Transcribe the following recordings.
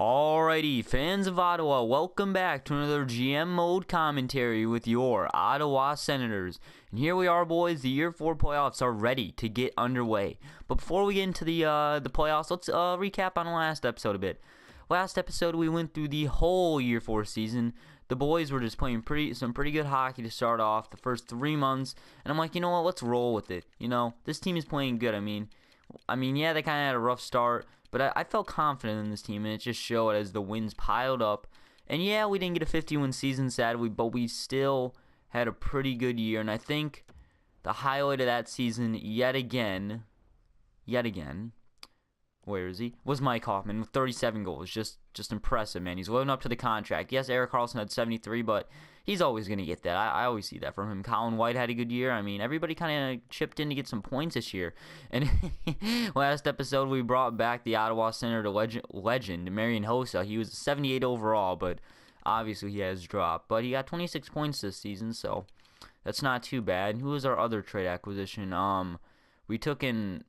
Alrighty, fans of Ottawa, welcome back to another GM Mode commentary with your Ottawa Senators. And here we are, boys. The Year 4 playoffs are ready to get underway. But before we get into the playoffs, let's recap on the last episode a bit. Last episode, we went through the whole Year 4 season. The boys were just playing some pretty good hockey to start off the first 3 months. And I'm like, you know what, let's roll with it. You know, this team is playing good. I mean, yeah, they kind of had a rough start. But I felt confident in this team, and it just showed as the wins piled up. And yeah, we didn't get a 50-win season, sadly, but we still had a pretty good year. And I think the highlight of that season, yet again, where is he? Was Mike Hoffman with 37 goals. Just impressive, man. He's living up to the contract. Yes, Erik Karlsson had 73, but he's always going to get that. I always see that from him. Colin White had a good year. I mean, everybody kind of chipped in to get some points this year. And last episode, we brought back the Ottawa Senator legend, Marian Hossa. He was 78 overall, but obviously he has dropped. But he got 26 points this season, so that's not too bad. Who was our other trade acquisition? We took in...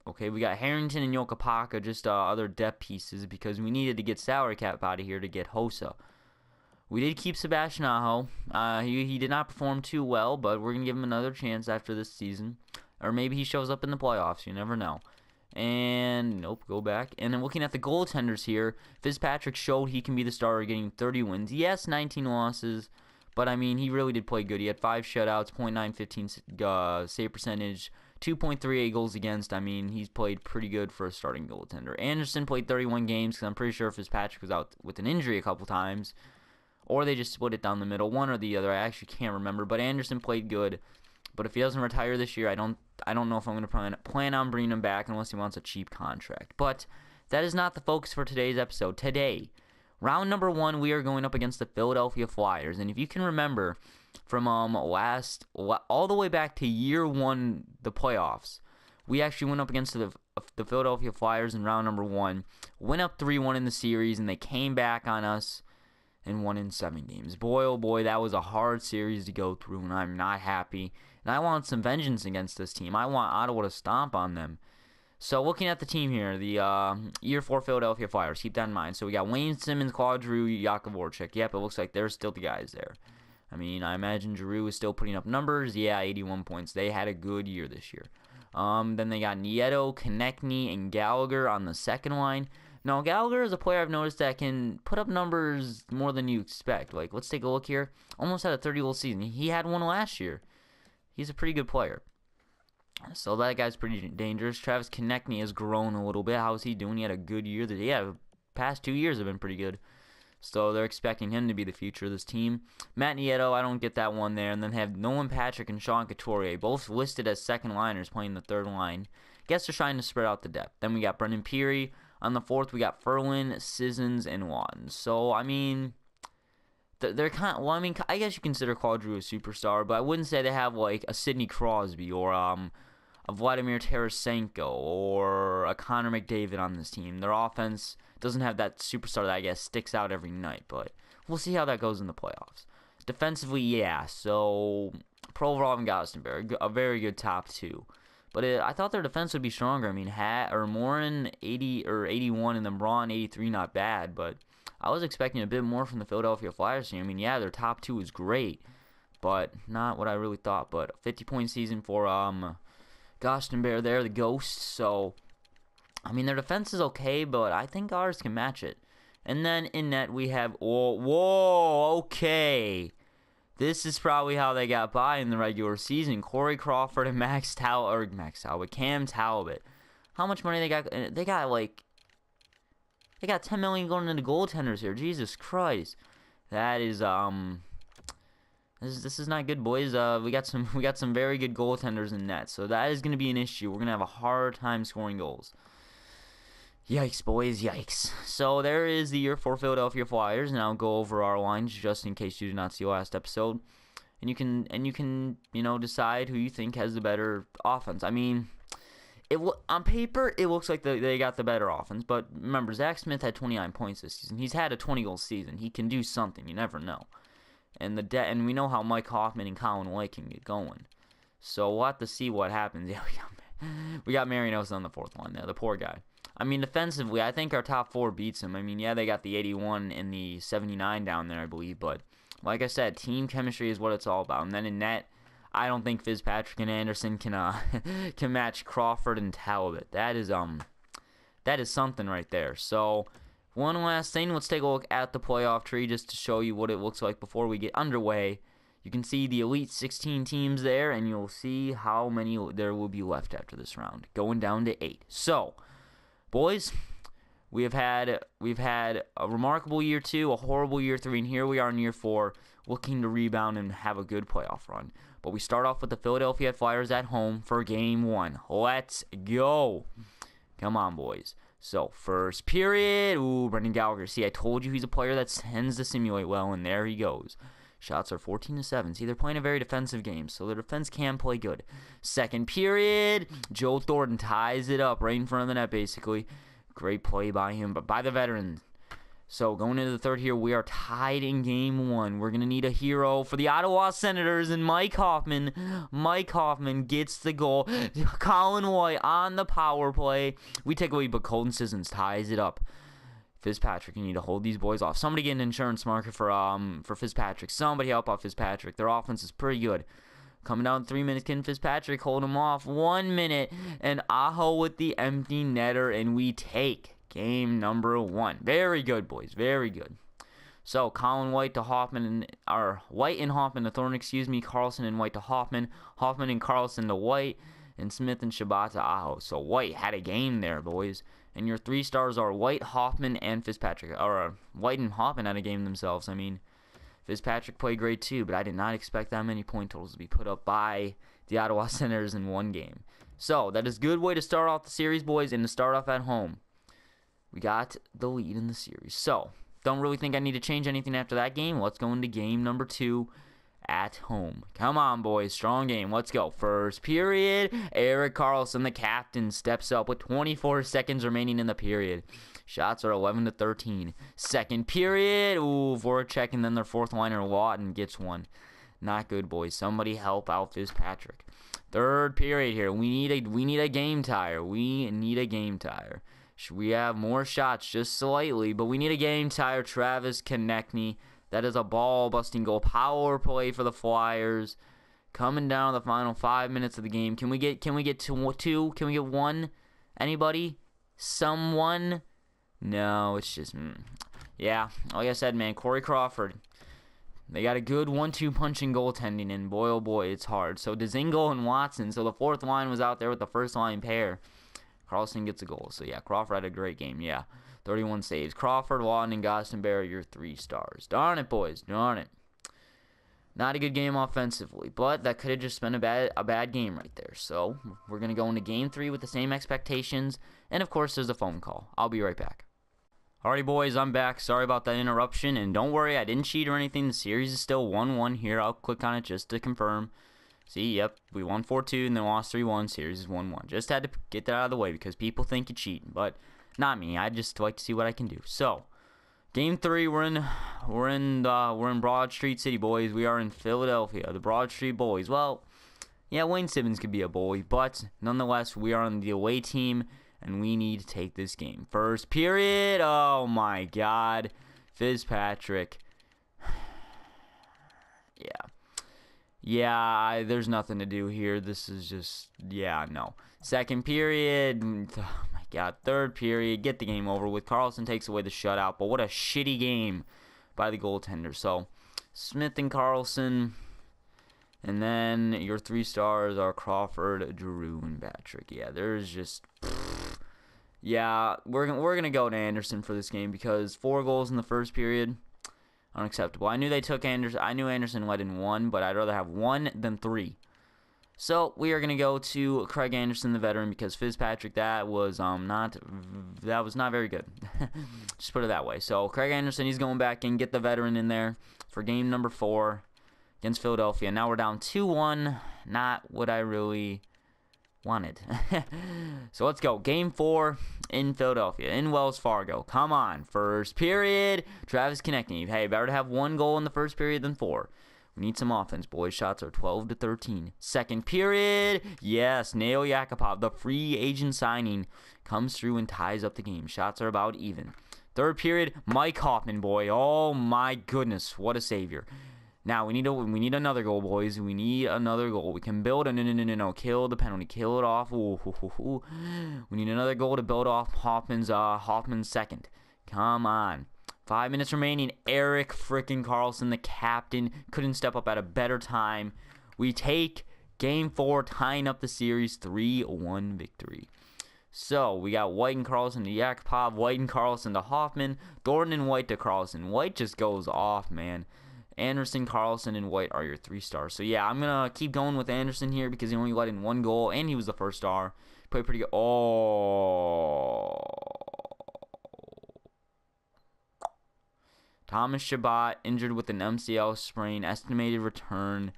Okay, we got Harrington and Yokapaka, just other depth pieces, because we needed to get salary cap out of here to get Hossa. We did keep Sebastian Aho. He did not perform too well, but we're going to give him another chance after this season. Or maybe he shows up in the playoffs. You never know. And, nope, go back. And then looking at the goaltenders here, Fitzpatrick showed he can be the starter, getting 30 wins. Yes, 19 losses, but, I mean, he really did play good. He had 5 shutouts, .915 save percentage, 2.38 goals against. I mean, he's played pretty good for a starting goaltender. Anderson played 31 games because I'm pretty sure Fitzpatrick was out with an injury a couple times. Or they just split it down the middle, one or the other. I actually can't remember. But Anderson played good. But if he doesn't retire this year, I don't know if I'm going to plan on bringing him back unless he wants a cheap contract. But that is not the focus for today's episode. Today, round number 1, we are going up against the Philadelphia Flyers. And if you can remember from all the way back to year 1, the playoffs, we actually went up against the Philadelphia Flyers in round number 1, went up 3-1 in the series, and they came back on us and won in 7 games. Boy, oh boy, that was a hard series to go through, and I'm not happy. And I want some vengeance against this team. I want Ottawa to stomp on them. So looking at the team here, the year 4 Philadelphia Flyers, keep that in mind. So we got Wayne Simmons, Claude Giroux, Jakub Voracek. Yep, it looks like there's still the guys there. I mean, I imagine Giroux is still putting up numbers. Yeah, 81 points. They had a good year this year. Then they got Nieto, Konechny, and Gallagher on the second line. Now, Gallagher is a player I've noticed that can put up numbers more than you expect. Like, let's take a look here. Almost had a 30-goal season. He had one last year. He's a pretty good player. So that guy's pretty dangerous. Travis Konechny has grown a little bit. How's he doing? He had a good year. The past 2 years have been pretty good. So they're expecting him to be the future of this team. Matt Nieto, I don't get that one there. And then have Nolan Patrick and Sean Couturier, both listed as second liners playing the third line. Guess they're trying to spread out the depth. Then we got Brendan Peary. On the fourth, we got Ferlin, Sissons, and Watton. So, I mean, they're kind of, well, I mean, I guess you consider Claude Giroux a superstar, but I wouldn't say they have, like, a Sidney Crosby or a Vladimir Tarasenko or a Connor McDavid on this team. Their offense doesn't have that superstar that, I guess, sticks out every night, but we'll see how that goes in the playoffs. Defensively, yeah, so Provorov and Gosdenberg, a very good top 2. But I thought their defense would be stronger. I mean, Morin 80 or 81 and then Braun 83, not bad. But I was expecting a bit more from the Philadelphia Flyers team. I mean, yeah, their top 2 is great, but not what I really thought. But a 50-point season for Gosdenberg there, the Ghost. So, I mean, their defense is okay, but I think ours can match it. And then in net we have okay. This is probably how they got by in the regular season. Corey Crawford and Cam Talbot. How much money they got? They got $10 million going into goaltenders here. Jesus Christ, that is This is not good, boys. We got some very good goaltenders in net, so that is going to be an issue. We're going to have a hard time scoring goals. Yikes, boys, yikes. So there is the year for Philadelphia Flyers, and I'll go over our lines just in case you did not see last episode. And you can decide who you think has the better offense. I mean, on paper it looks like they got the better offense, but remember, Zach Smith had 29 points this season. He's had a 20-goal season. He can do something. You never know. And we know how Mike Hoffman and Colin White can get going. So we'll have to see what happens. Yeah, we got Marinos on the fourth line there, the poor guy. I mean, defensively, I think our top 4 beats them. I mean, yeah, they got the 81 and the 79 down there, I believe. But like I said, team chemistry is what it's all about. And then in net, I don't think Fitzpatrick and Anderson can can match Crawford and Talbot. That is something right there. So one last thing, let's take a look at the playoff tree just to show you what it looks like before we get underway. You can see the Elite 16 teams there, and you'll see how many there will be left after this round, going down to 8. So, boys, we've had a remarkable year 2, a horrible year 3, and here we are in year 4, looking to rebound and have a good playoff run. But we start off with the Philadelphia Flyers at home for Game 1. Let's go. Come on, boys. So, first period. Ooh, Brendan Gallagher. See, I told you he's a player that tends to simulate well, and there he goes. Shots are 14-7. See, they're playing a very defensive game, so their defense can play good. Second period. Joe Thornton ties it up right in front of the net, basically. Great play by him, but by the veteran. So, going into the third here, we are tied in Game 1. We're going to need a hero for the Ottawa Senators, and Mike Hoffman. Mike Hoffman gets the goal. Colin White on the power play. We take away, but Colton Sissons ties it up. Fitzpatrick, you need to hold these boys off. Somebody get an insurance market for Fitzpatrick. Somebody help out Fitzpatrick. Their offense is pretty good. Coming down 3 minutes, can Fitzpatrick hold him off? 1 minute, and Aho with the empty netter, and we take Game number 1. Very good, boys. Very good. So, Colin White to Hoffman, White and Hoffman to Thornton, Carlson and White to Hoffman. Hoffman and Carlson to White. And Smith and Shabbat to Aho. So, White had a game there, boys. And your 3 stars are White, Hoffman, and Fitzpatrick. White and Hoffman had a game themselves. I mean, Fitzpatrick played great too, but I did not expect that many point totals to be put up by the Ottawa Senators in one game. So, that is a good way to start off the series, boys, and to start off at home. We got the lead in the series. So, don't really think I need to change anything after that game. Let's go into game number 2 at home. Come on, boys. Strong game. Let's go. First period. Erik Karlsson, the captain, steps up with 24 seconds remaining in the period. Shots are 11-13. Second period. Ooh, Voracek, and then their fourth liner, Lawton, gets one. Not good, boys. Somebody help out Fitzpatrick. Third period here. We need a game tire. We need a game tire. We have more shots just slightly, but we need a game tire. Travis Konechny. That is a ball-busting goal. Power play for the Flyers. Coming down to the final 5 minutes of the game. Can we get 2? Can we get 1? Anybody? Someone? No, it's just... Yeah, like I said, man, Corey Crawford. They got a good 1-2 punching goaltending, and boy, oh boy, it's hard. So, Dzingel and Watson. So, the fourth line was out there with the first line pair. Karlsson gets a goal. So, yeah, Crawford had a great game. Yeah, 31 saves. Crawford, Lawton, and Gosdenberry, your 3 stars. Darn it, boys. Darn it. Not a good game offensively, but that could have just been a bad game right there. So, we're going to go into Game 3 with the same expectations. And, of course, there's a phone call. I'll be right back. Alrighty, boys, I'm back. Sorry about that interruption. And don't worry, I didn't cheat or anything. The series is still 1-1 here. I'll click on it just to confirm. See, yep, we won 4-2 and then lost 3-1. Series is 1-1. Just had to get that out of the way because people think you're cheating, but not me. I just like to see what I can do. So, Game 3, we're in Broad Street City, boys. We are in Philadelphia, the Broad Street Bullies. Well, yeah, Wayne Simmons could be a bully, but nonetheless, we are on the away team, and we need to take this game. First period. Oh my God, Fitzpatrick. Yeah, there's nothing to do here. This is just, yeah, no. Second period, oh my God. Third period, get the game over with. Karlsson takes away the shutout, but what a shitty game by the goaltender. So, Smith and Karlsson, and then your 3 stars are Crawford, Giroux, and Patrick. Yeah, there's just, yeah, we're gonna go to Anderson for this game because 4 goals in the first period. Unacceptable. I knew they took Anderson. I knew Anderson led in 1, but I'd rather have 1 than 3. So we are gonna go to Craig Anderson, the veteran, because Fitzpatrick, that was not very good. Just put it that way. So Craig Anderson, he's going back and get the veteran in there for game number 4 against Philadelphia. Now we're down 2-1. Not what I really wanted. So let's go. Game 4 in Philadelphia, in Wells Fargo. Come on. First period. Travis Konechny. Hey, better to have 1 goal in the first period than 4. We need some offense, boys. Shots are 12-13. Second period. Yes, Nail Yakupov, the free agent signing, comes through and ties up the game. Shots are about even. Third period, Mike Hoffman, boy. Oh, my goodness. What a savior. Now, we need another goal, boys. We need another goal. We can build a no. Kill the penalty. Kill it off. Ooh. We need another goal to build off Hoffman's second. Come on. 5 minutes remaining. Erik freaking Karlsson, the captain, couldn't step up at a better time. We take Game 4, tying up the series, 3-1 victory. So, we got White and Karlsson to Yakupov, White and Karlsson to Hoffman, Thornton and White to Karlsson. White just goes off, man. Anderson, Karlsson, and White are your 3 stars. So, yeah, I'm going to keep going with Anderson here because he only let in 1 goal, and he was the first star. Played pretty good. Oh. Thomas Chabot injured with an MCL sprain. Estimated return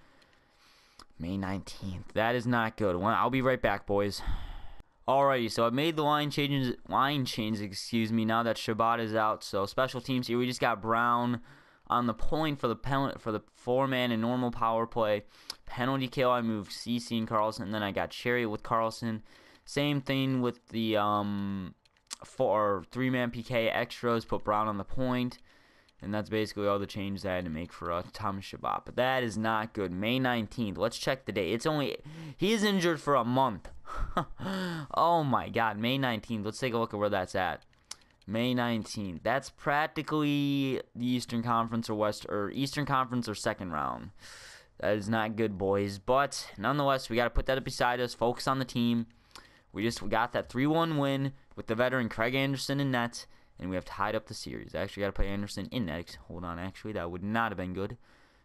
May 19th. That is not good. I'll be right back, boys. Alrighty, so I've made the line changes, now that Chabot is out. So special teams here. We just got Brown on the point for the 4-man and normal power play. Penalty kill, I moved CC and Karlsson, and then I got Chariot with Karlsson. Same thing with the 3-man PK extras. Put Brown on the point. And that's basically all the changes I had to make for Thomas Chabot. But that is not good. May 19th. Let's check the date. He is injured for a month. Oh my God. May 19th. Let's take a look at where that's at. May 19th. That's practically the Eastern Conference or Eastern Conference or second round. That is not good, boys. But nonetheless, we got to put that beside us. Focus on the team. We got that 3-1 win with the veteran Craig Anderson in net. And we have tied up the series. I actually got to play Anderson in net. Hold on, actually. That would not have been good.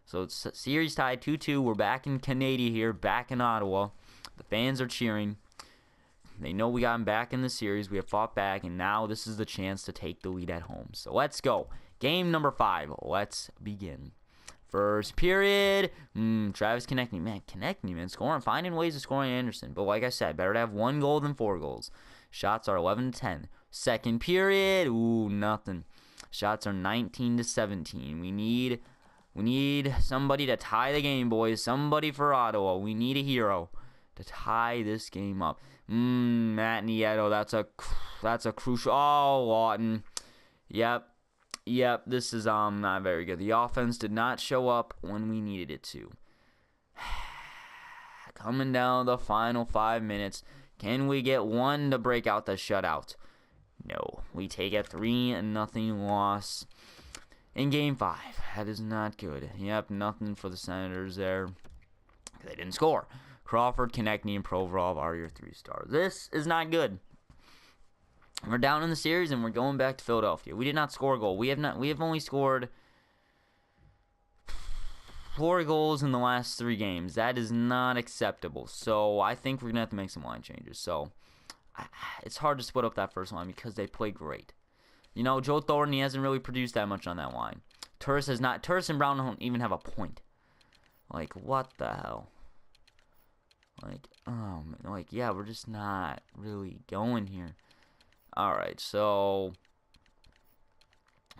So it's series tied 2-2. We're back in Canada here, back in Ottawa. The fans are cheering. They know we got them back in the series. We have fought back, and now this is the chance to take the lead at home. So let's go. Game number 5. Let's begin. First period. Travis Konechny. Man, scoring, finding ways of scoring Anderson. But like I said, better to have 1 goal than 4 goals. Shots are 11-10. Second period, nothing. Shots are 19-17. We need somebody to tie the game, boys. Somebody for Ottawa. We need a hero to tie this game up. Matt Nieto, that's a crucial. Oh, Lawton. Yep. This is not very good. The offense did not show up when we needed it to. Coming down the final 5 minutes. Can we get 1 to break out the shutout? No. We take a 3-0 loss in Game 5. That is not good. Yep, nothing for the Senators there. They didn't score. Crawford, Konechny, and Provorov are your 3 stars. This is not good. We're down in the series, and we're going back to Philadelphia. We did not score a goal. We have only scored 4 goals in the last 3 games. That is not acceptable. So I think we're going to have to make some line changes. So it's hard to split up that first line because they play great. You know, Joe Thornton, he hasn't really produced that much on that line. Turris and Brown don't even have a point. Like, what the hell? Yeah, we're just not really going here. Alright, so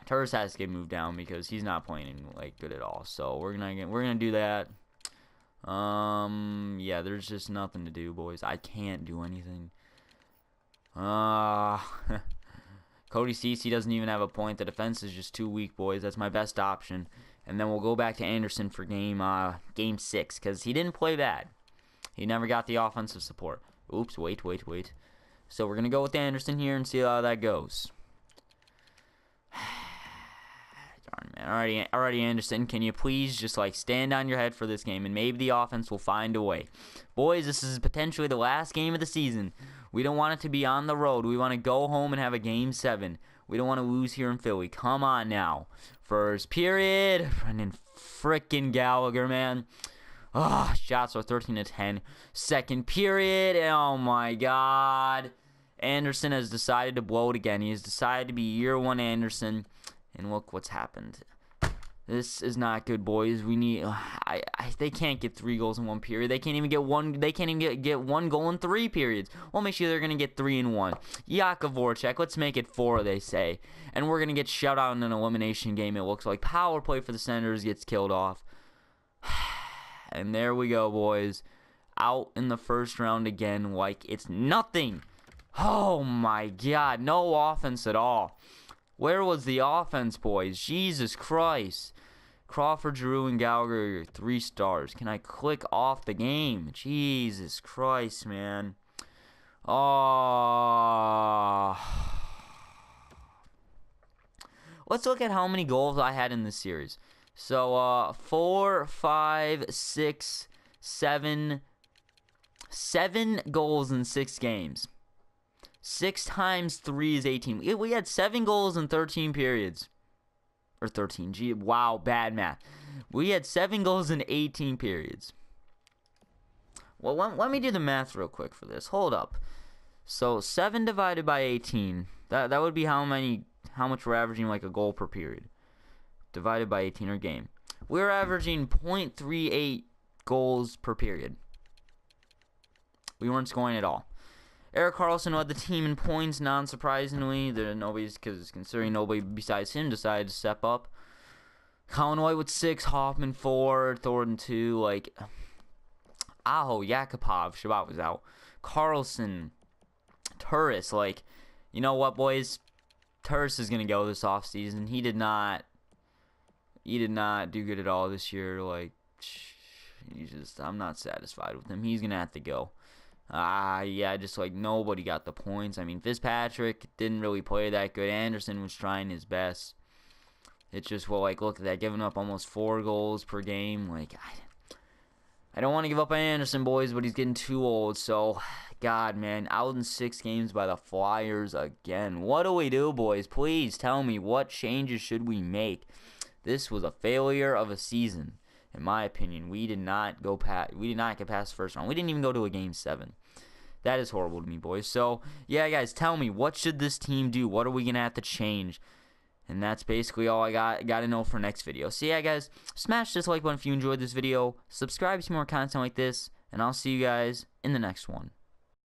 Turris has to get moved down because he's not playing good at all. So we're gonna do that. Yeah, there's just nothing to do, boys. I can't do anything. Cody Ceci doesn't even have a point. The defense is just too weak, boys. That's my best option. And then we'll go back to Anderson for game 6 because he didn't play bad. He never got the offensive support. Oops, wait. So we're going to go with Anderson here and see how that goes. Darn, man. Alrighty, Anderson, can you please just stand on your head for this game and maybe the offense will find a way. Boys, this is potentially the last game of the season. We don't want it to be on the road. We want to go home and have a Game 7. We don't want to lose here in Philly. Come on now. First period. Brendan frickin' Gallagher, man. Shots are 13-10. Second period. Oh, my God. Anderson has decided to blow it again. He has decided to be year 1 Anderson. And look what's happened. This is not good, boys. We need. They can't get 3 goals in 1 period. They can't even get one. They can't even get 1 goal in 3 periods. Well, make sure they're gonna get 3 in 1. Jakub Voracek, let's make it 4. They say, and we're gonna get shut out in an elimination game. It looks like power play for the Senators gets killed off. And there we go, boys. Out in the first round again like it's nothing. Oh, my God. No offense at all. Where was the offense, boys? Jesus Christ. Crawford, Giroux, and Gallagher, 3 stars. Can I click off the game? Jesus Christ, man. Oh. Let's look at how many goals I had in this series. So, 4, 5, 6, 7. 7 goals in 6 games. 6 times 3 is 18. We had 7 goals in 13 periods. Or 13. Gee, wow, bad math. We had 7 goals in 18 periods. Well, let me do the math real quick for this. Hold up. So 7 divided by 18. That would be how much we're averaging like a goal per period. Divided by 18 or game. We're averaging 0.38 goals per period. We weren't scoring at all. Erik Karlsson led the team in points, non-surprisingly. Because considering nobody besides him decided to step up. Colin White with 6, Hoffman 4, Thornton 2. Like, Aho, Yakupov, Shabbat was out. Karlsson, Turris. Like, you know what, boys? Turris is gonna go this offseason. He did not do good at all this year. Like, I'm not satisfied with him. He's gonna have to go. Yeah, just like nobody got the points. I mean, Fitzpatrick didn't really play that good. Anderson was trying his best. It's just, well, like, look at that, giving up almost 4 goals per game. Like, I don't want to give up on Anderson, boys, but he's getting too old. So, God, man, out in 6 games by the Flyers again. What do we do, boys? Please tell me, what changes should we make? This was a failure of a season. In my opinion, we did not get past the first round. We didn't even go to a game 7. That is horrible to me, boys. So, yeah, guys, tell me, what should this team do? What are we going to have to change? And that's basically all I got to know for next video. So, yeah, guys, smash this like button if you enjoyed this video. Subscribe to more content like this, and I'll see you guys in the next one.